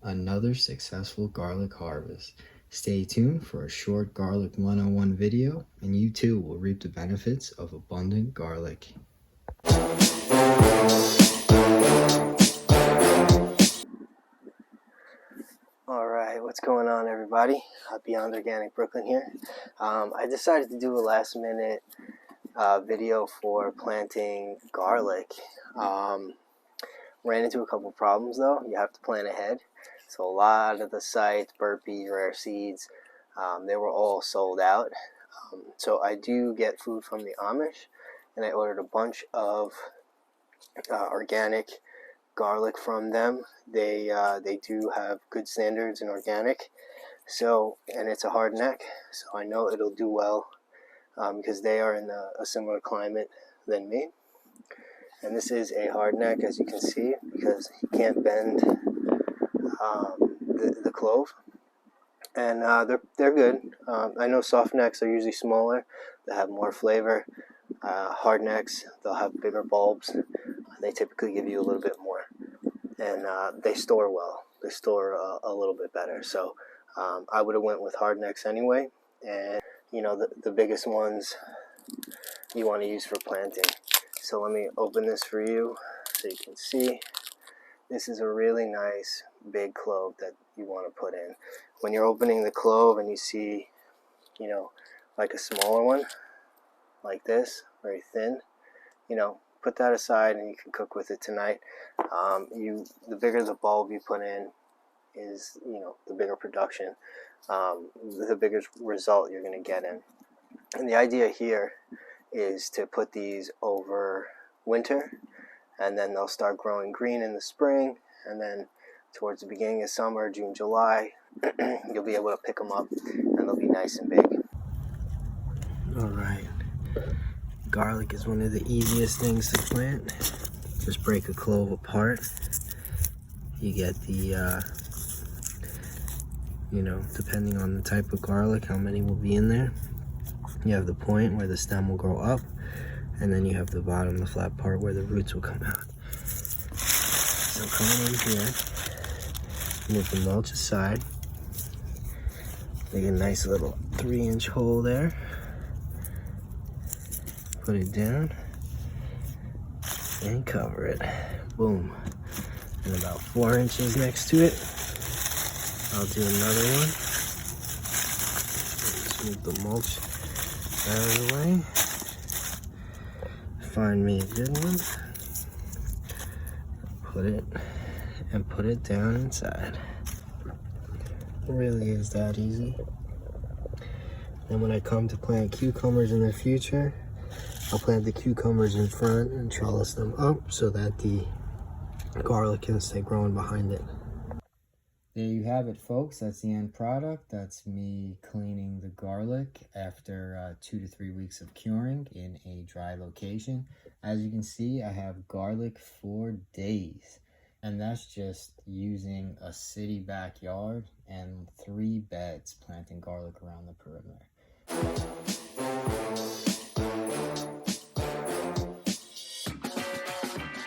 another successful garlic harvest. Stay tuned for a short garlic 101 video, and you too will reap the benefits of abundant garlic. Alright, what's going on, everybody? Beyond Organic Brooklyn here. I decided to do a last minute video for planting garlic. Ran into a couple problems though. You have to plan ahead. So a lot of the sites, birdie, rare seeds, they were all sold out. So I do get food from the Amish, and I ordered a bunch of organic garlic from them. They do have good standards in organic. So, and it's a hard neck, so I know it'll do well because they are in a similar climate than me. And this is a hard neck, as you can see, because you can't bend the clove. And they're good. I know soft necks are usually smaller. They have more flavor. Hard necks, they'll have bigger bulbs. They typically give you a little bit more. And they store well. They store a little bit better. So I would have went with hard necks anyway. And, you know, the biggest ones you want to use for planting. So let me open this for you so you can see. This is a really nice big clove that you want to put in. When you're opening the clove and you see, you know, like a smaller one, like this, very thin, you know, put that aside and you can cook with it tonight. The bigger the bulb you put in is, you know, the bigger production, the bigger result you're going to get in. And the idea here is to put these over winter, and then they'll start growing green in the spring, and then towards the beginning of summer, June, July, you'll be able to pick them up and they'll be nice and big. Alright, garlic is one of the easiest things to plant. Just break a clove apart. You get the, you know, depending on the type of garlic, how many will be in there. You have the point where the stem will grow up, and then you have the bottom, the flat part, where the roots will come out. So coming in here, move the mulch aside. Make a nice little 3-inch hole there. Put it down and cover it. Boom. And about 4 inches next to it, I'll do another one. Just move the mulch out of the way. Find me a good one. Put it down inside. It really is that easy. And when I come to plant cucumbers in the future, I'll plant the cucumbers in front and trellis them up so that the garlic can stay growing behind it. There you have it, folks. That's the end product. That's me cleaning the garlic after 2 to 3 weeks of curing in a dry location. As you can see, I have garlic for days. And that's just using a city backyard and 3 beds planting garlic around the perimeter.